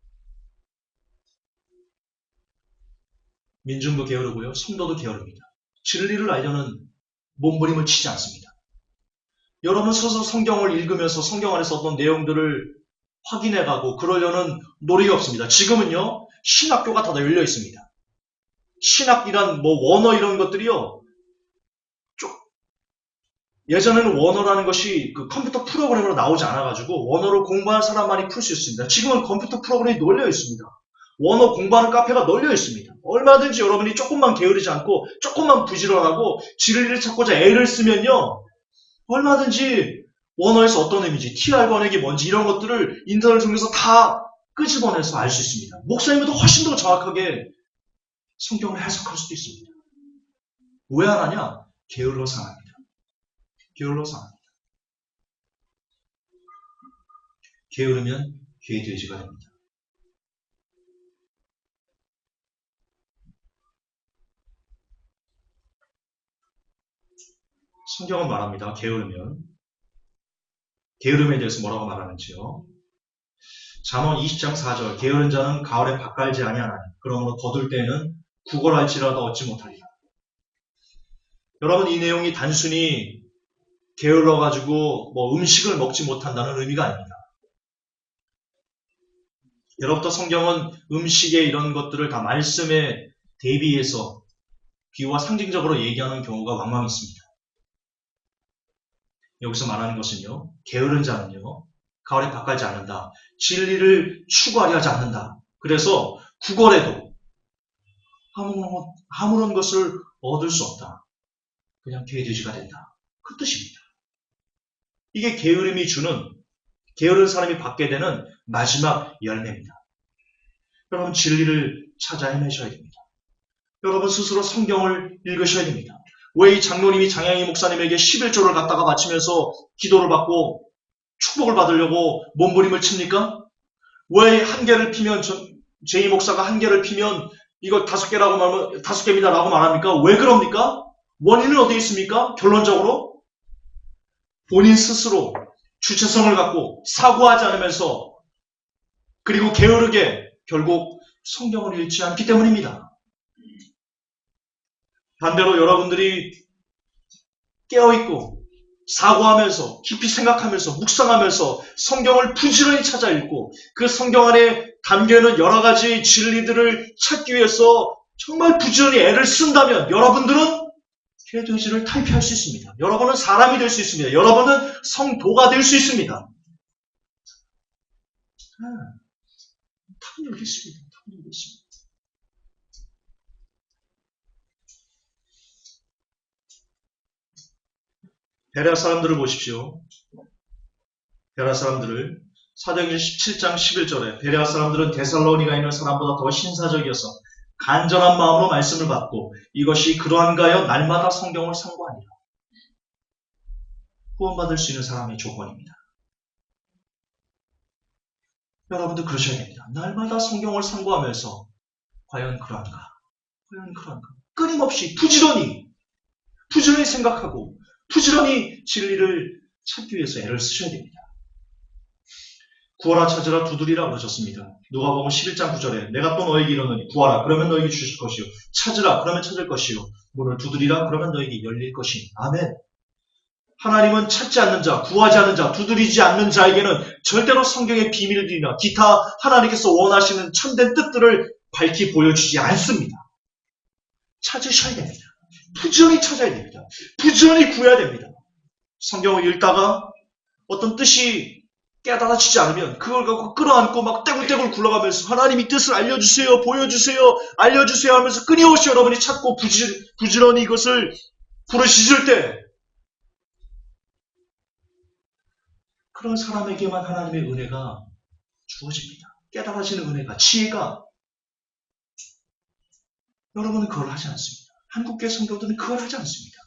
민중도 게으르고요. 성도도 게으릅니다. 진리를 알려는 몸부림을 치지 않습니다. 여러분 스스로 성경을 읽으면서 성경 안에서 어떤 내용들을 확인해가고 그러려는 노력이 없습니다. 지금은요. 신학교가 다 열려 있습니다. 신학이란 원어 이런 것들이요. 예전에는 원어라는 것이 그 컴퓨터 프로그램으로 나오지 않아가지고 원어를 공부한 사람만이 풀 수 있습니다. 지금은 컴퓨터 프로그램이 널려 있습니다. 원어 공부하는 카페가 널려 있습니다. 얼마든지 여러분이 조금만 게으르지 않고 조금만 부지런하고 진리를 찾고자 애를 쓰면요. 얼마든지 원어에서 어떤 의미인지, TR 번역이 뭔지 이런 것들을 인터넷을 통해서 다 끄집어내서 알 수 있습니다. 목사님보다 훨씬 더 정확하게 성경을 해석할 수도 있습니다. 왜 안 하냐? 게을러서 안 합니다. 게을러서 안 합니다. 게으르면 개돼지가 됩니다. 성경은 말합니다. 게으름에 대해서 뭐라고 말하는지요. 잠언 20장 4절 게으른 자는 가을에 밭갈지 아니하나니 그러므로 거둘 때에는 구걸할지라도 얻지 못하리라. 여러분 이 내용이 단순히 게을러가지고 음식을 먹지 못한다는 의미가 아닙니다. 여러분부터 성경은 음식의 이런 것들을 다 말씀에 대비해서 비유와 상징적으로 얘기하는 경우가 왕왕 있습니다. 여기서 말하는 것은요. 게으른 자는요. 가을에 밭갈지 않는다. 진리를 추구하려 하지 않는다. 그래서 구걸해도 아무런 것을 얻을 수 없다. 그냥 개돼지가 된다. 그 뜻입니다. 이게 게으름이 주는 게으른 사람이 받게 되는 마지막 열매입니다. 여러분 진리를 찾아 헤매셔야 됩니다. 여러분 스스로 성경을 읽으셔야 됩니다. 왜 이 장로님이 장양희 목사님에게 11조를 갖다가 바치면서 기도를 받고 축복을 받으려고 몸부림을 칩니까? 왜 한계를 피면 제이 목사가 한 개를 피면 이거 5개라고 말하면 5개입니다라고 말합니까? 왜 그럽니까? 원인은 어디에 있습니까? 결론적으로 본인 스스로 주체성을 갖고 사고하지 않으면서 그리고 게으르게 결국 성경을 읽지 않기 때문입니다. 반대로 여러분들이 깨어있고 사고하면서 깊이 생각하면서 묵상하면서 성경을 부지런히 찾아 읽고 그 성경 안에 담겨있는 여러 가지 진리들을 찾기 위해서 정말 부지런히 애를 쓴다면 여러분들은 개돼지를 탈피할 수 있습니다. 여러분은 사람이 될 수 있습니다. 여러분은 성도가 될 수 있습니다. 답은 여기 있습니다. 답은 여기 있습니다. 베레아 사람들을 보십시오. 베레아 사람들을 사도행전 17장 11절에 베레아 사람들은 데살로니가에 있는 사람보다 더 신사적이어서 간절한 마음으로 말씀을 받고 이것이 그러한가 하여 날마다 성경을 상고하니라. 구원받을 수 있는 사람의 조건입니다. 여러분도 그러셔야 됩니다. 날마다 성경을 상고하면서 과연 그러한가? 과연 그러한가? 끊임없이 부지런히 생각하고 부지런히 진리를 찾기 위해서 애를 쓰셔야 됩니다. 구하라 찾으라 두드리라 그러셨습니다. 누가복음 11장 9절에 내가 또 너에게 이르노니 구하라 그러면 너에게 주실 것이요 찾으라 그러면 찾을 것이요 문을 두드리라 그러면 너에게 열릴 것이니 아멘. 하나님은 찾지 않는 자, 구하지 않는 자, 두드리지 않는 자에게는 절대로 성경의 비밀들이나 기타 하나님께서 원하시는 참된 뜻들을 밝히 보여주지 않습니다. 찾으셔야 됩니다. 부지런히 찾아야 됩니다. 부지런히 구해야 됩니다. 성경을 읽다가 어떤 뜻이 깨달아지지 않으면 그걸 갖고 끌어안고 막 떼굴떼굴 굴러가면서 하나님이 뜻을 알려주세요, 보여주세요, 알려주세요 하면서 끊임없이 여러분이 찾고 부지런히 이것을 부르짖을 때 그런 사람에게만 하나님의 은혜가 주어집니다. 깨달아지는 은혜가, 지혜가. 여러분은 그걸 하지 않습니다. 한국교회 성도들은 그걸 하지 않습니다.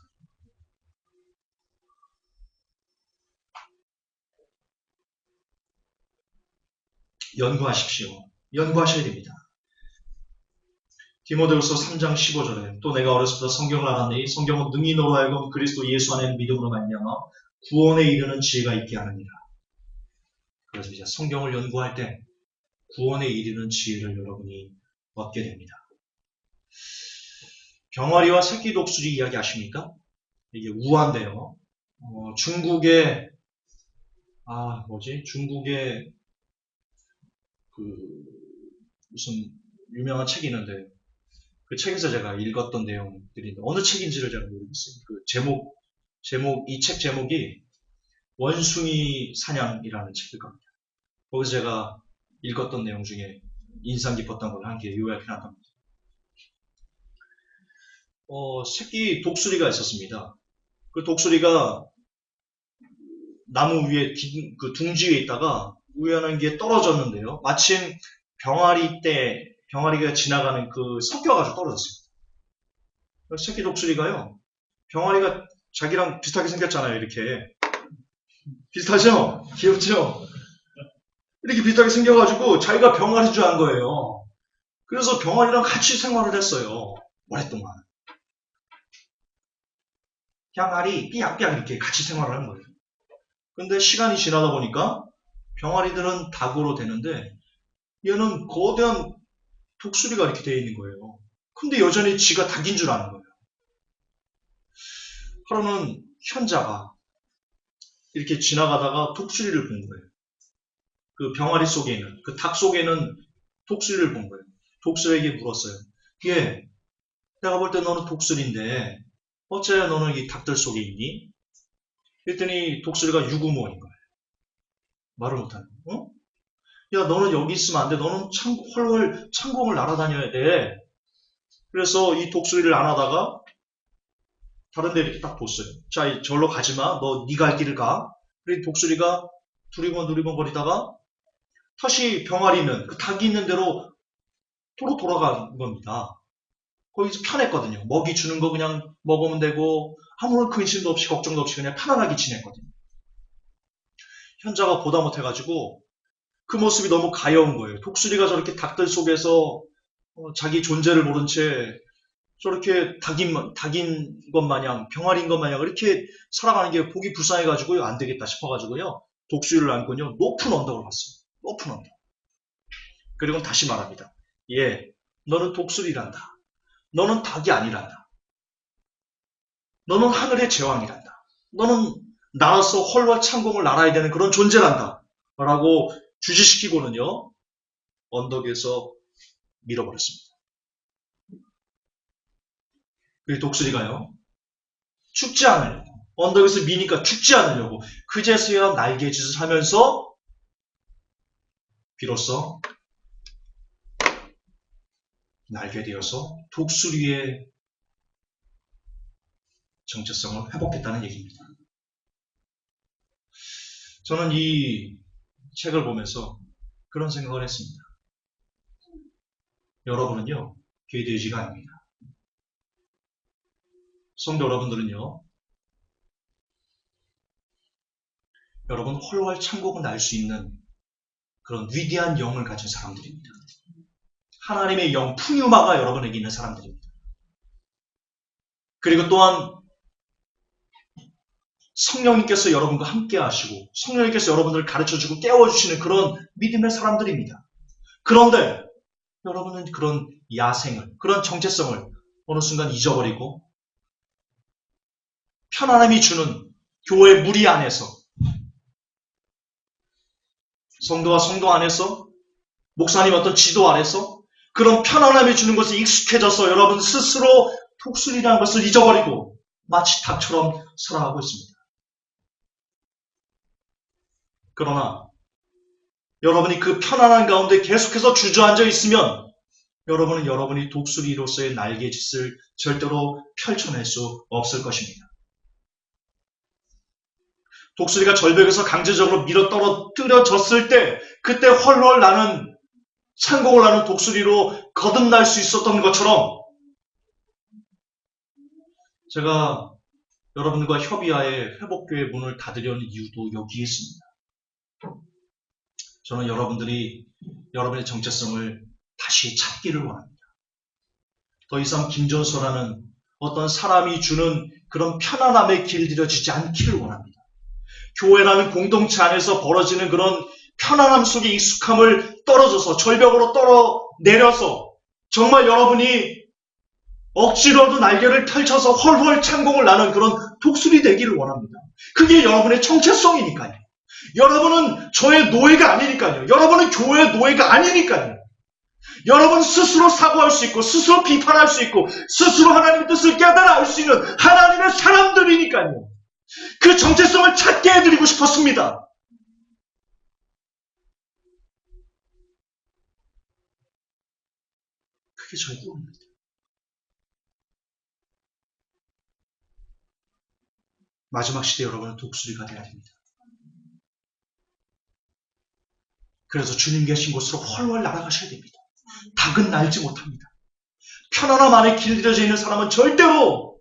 연구하십시오. 연구하셔야 됩니다. 디모데후서 3장 15절에 또 내가 어렸을 때 성경을 알았니 성경은 능히 너로 하여금 그리스도 예수 안에 믿음으로 말미암아 구원에 이르는 지혜가 있게 하느니라. 그래서 이제 성경을 연구할 때 구원에 이르는 지혜를 여러분이 얻게 됩니다. 병아리와 새끼 독수리 이야기 아십니까? 이게 우화인데요. 중국의 중국의 무슨 유명한 책이 있는데 그 책에서 제가 읽었던 내용들인데 어느 책인지를 제가 모르겠어요. 이 책 제목이 원숭이 사냥이라는 책일 겁니다. 거기서 제가 읽었던 내용 중에 인상 깊었던 걸 한 개 요약해 놨답니다. 새끼 독수리가 있었습니다. 그 독수리가 나무 위에 그 둥지 위에 있다가 우연하게 떨어졌는데요. 마침 병아리가 지나가는 그 섞여가지고 떨어졌습니다. 새끼 독수리가요. 병아리가 자기랑 비슷하게 생겼잖아요. 이렇게 비슷하죠? 귀엽죠? 이렇게 비슷하게 생겨가지고 자기가 병아리인 줄 안 거예요. 그래서 병아리랑 같이 생활을 했어요. 오랫동안. 병아리 삐약삐약 이렇게 같이 생활을 한 거예요. 근데 시간이 지나다 보니까 병아리들은 닭으로 되는데 얘는 거대한 독수리가 이렇게 되어 있는 거예요. 근데 여전히 지가 닭인 줄 아는 거예요. 하루는 현자가 이렇게 지나가다가 독수리를 본 거예요. 그 병아리 속에 있는, 그 닭 속에 있는 독수리를 본 거예요. 독수리에게 물었어요. 얘, 내가 볼 때 너는 독수리인데 어째 너는 이 닭들 속에 있니? 그랬더니 독수리가 유구무원인 거예요. 말을 못하는 거예요. 야, 너는 여기 있으면 안 돼. 너는 훨훨 창공을 날아다녀야 돼. 그래서 이 독수리를 안 하다가 다른 데 이렇게 딱 뒀어요. 자, 절로 가지 마. 너 네 갈 길을 가. 그래서 독수리가 두리번 거리다가 다시 병아리는 그 닭이 있는 대로 돌아간 겁니다. 거기서 편했거든요. 먹이 주는 거 그냥 먹으면 되고 아무런 근심도 없이 걱정도 없이 그냥 편안하게 지냈거든요. 현자가 보다 못해가지고 그 모습이 너무 가여운 거예요. 독수리가 저렇게 닭들 속에서 자기 존재를 모른 채 저렇게 닭인 것 마냥, 병아리인 것 마냥 이렇게 살아가는 게 보기 불쌍해가지고요. 안 되겠다 싶어가지고요. 독수리를 안고요. 높은 언덕을 갔어요. 높은 언덕. 그리고 다시 말합니다. 예, 너는 독수리란다. 너는 닭이 아니란다. 너는 하늘의 제왕이란다. 너는 나라서 헐와 창공을 날아야 되는 그런 존재란다. 라고 주지시키고는요. 언덕에서 밀어버렸습니다. 그 독수리가요. 죽지 않으려고. 언덕에서 미니까 죽지 않으려고. 그제서야 날개짓을 하면서 비로소 날게 되어서 독수리의 정체성을 회복했다는 얘기입니다. 저는 이 책을 보면서 그런 생각을 했습니다. 여러분은요, 개돼지가 아닙니다. 성도 여러분들은요, 여러분 헐활창곡을 날 수 있는 그런 위대한 영을 가진 사람들입니다. 하나님의 영, 푸뉴마가 여러분에게 있는 사람들입니다. 그리고 또한 성령님께서 여러분과 함께 하시고 성령님께서 여러분들을 가르쳐주고 깨워주시는 그런 믿음의 사람들입니다. 그런데 여러분은 그런 야생을, 그런 정체성을 어느 순간 잊어버리고 편안함이 주는 교회 무리 안에서 성도와 성도 안에서 목사님 어떤 지도 아래서 그런 편안함이 주는 것에 익숙해져서 여러분 스스로 독수리라는 것을 잊어버리고 마치 닭처럼 살아가고 있습니다. 그러나 여러분이 그 편안한 가운데 계속해서 주저앉아 있으면 여러분은 여러분이 독수리로서의 날개짓을 절대로 펼쳐낼 수 없을 것입니다. 독수리가 절벽에서 강제적으로 밀어 떨어뜨려졌을 때 그때 헐헐 나는 창공을 나는 독수리로 거듭날 수 있었던 것처럼 제가 여러분과 협의하에 회복교회 문을 닫으려는 이유도 여기에 있습니다. 저는 여러분들이 여러분의 정체성을 다시 찾기를 원합니다. 더 이상 김전서라는 어떤 사람이 주는 그런 편안함에 길들여지지 않기를 원합니다. 교회라는 공동체 안에서 벌어지는 그런 편안함 속에 익숙함을 떨어져서 절벽으로 떨어내려서 정말 여러분이 억지로도 날개를 펼쳐서 헐헐 창공을 나는 그런 독수리 되기를 원합니다. 그게 여러분의 정체성이니까요. 여러분은 저의 노예가 아니니까요. 여러분은 교회의 노예가 아니니까요. 여러분 스스로 사고할 수 있고 스스로 비판할 수 있고 스스로 하나님의 뜻을 깨달아 알 수 있는 하나님의 사람들이니까요. 그 정체성을 찾게 해드리고 싶었습니다. 그게 저의 꿈입니다. 마지막 시대 여러분은 독수리가 되어야 됩니다. 그래서 주님 계신 곳으로 훨훨 날아가셔야 됩니다. 닭은 날지 못합니다. 편안함 안에 길들여져 있는 사람은 절대로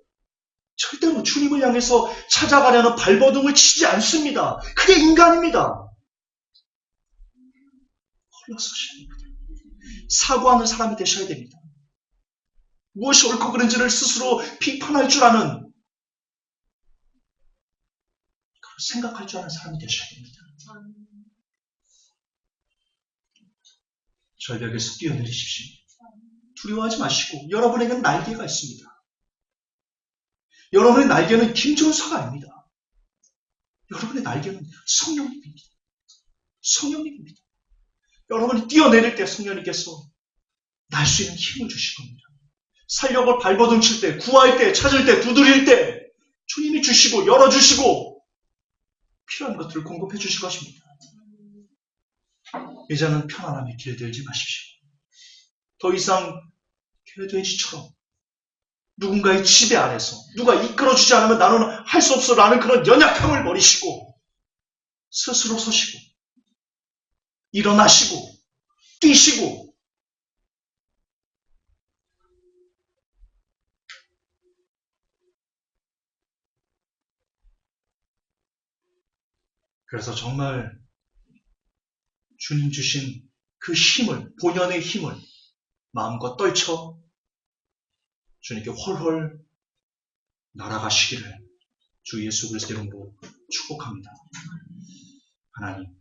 주님을 향해서 찾아가려는 발버둥을 치지 않습니다. 그게 인간입니다. 홀라서셔야 됩니다. 사고하는 사람이 되셔야 됩니다. 무엇이 옳고 그른지를 스스로 비판할 줄 아는, 생각할 줄 아는 사람이 되셔야 됩니다. 절벽에서 뛰어내리십시오. 두려워하지 마시고 여러분에게는 날개가 있습니다. 여러분의 날개는 김준서가 아닙니다. 여러분의 날개는 성령님입니다. 성령님입니다. 여러분이 뛰어내릴 때 성령님께서 날 수 있는 힘을 주실 겁니다. 살려고 발버둥 칠 때, 구할 때, 찾을 때, 두드릴 때 주님이 주시고 열어주시고 필요한 것들을 공급해 주실 것입니다. 이제는 편안함에 길들지 마십시오. 더 이상 개돼지처럼 누군가의 지배 아래서 누가 이끌어주지 않으면 나는 할 수 없어 라는 그런 연약함을 버리시고 스스로 서시고 일어나시고 뛰시고 그래서 정말 주님 주신 그 힘을, 본연의 힘을 마음껏 떨쳐 주님께 헐헐 날아가시기를 주 예수 그리스도 이름으로 축복합니다. 하나님,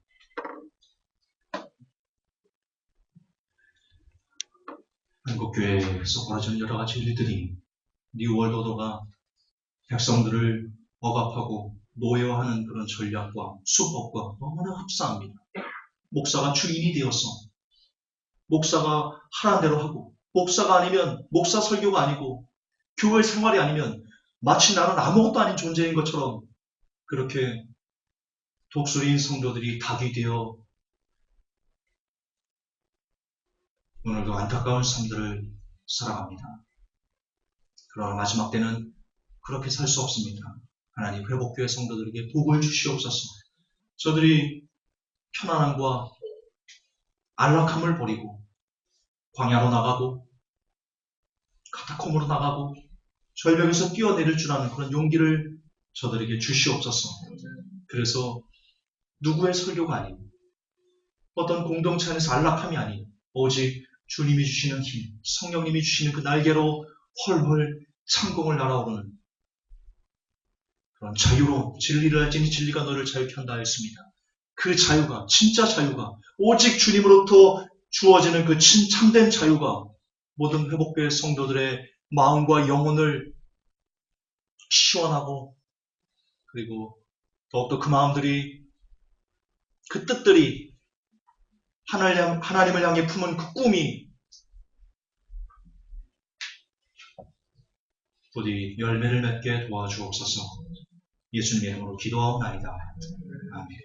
한국교회에서 벌어지는 여러 가지 일들이 뉴월드 오더가 백성들을 억압하고 노예화하는 그런 전략과 수법과 너무나 흡사합니다. 목사가 주인이 되어서 목사가 하라는 대로 하고, 목사가 아니면 목사 설교가 아니고 교회 생활이 아니면 마치 나는 아무것도 아닌 존재인 것처럼 그렇게 독수리인 성도들이 닭이 되어 오늘도 안타까운 삶들을 살아갑니다. 그러나 마지막 때는 그렇게 살 수 없습니다. 하나님, 회복교회 성도들에게 복을 주시옵소서. 저들이 편안함과 안락함을 버리고 광야로 나가고 카타콤으로 나가고 절벽에서 뛰어내릴 줄 아는 그런 용기를 저들에게 주시옵소서. 그래서 누구의 설교가 아닌, 어떤 공동체 안에서 안락함이 아닌, 오직 주님이 주시는 힘, 성령님이 주시는 그 날개로 헐헐 창공을 날아오르는 그런 자유로운, 진리를 알지니 진리가 너를 자유케 한다 했습니다. 그 자유가, 진짜 자유가, 오직 주님으로부터 주어지는 그 참된 자유가 모든 회복교회 성도들의 마음과 영혼을 시원하고, 그리고 더욱더 그 마음들이, 그 뜻들이 하나님을 향해 품은 그 꿈이 부디 열매를 맺게 도와주옵소서. 예수님의 이름으로 기도하옵나이다. 아멘.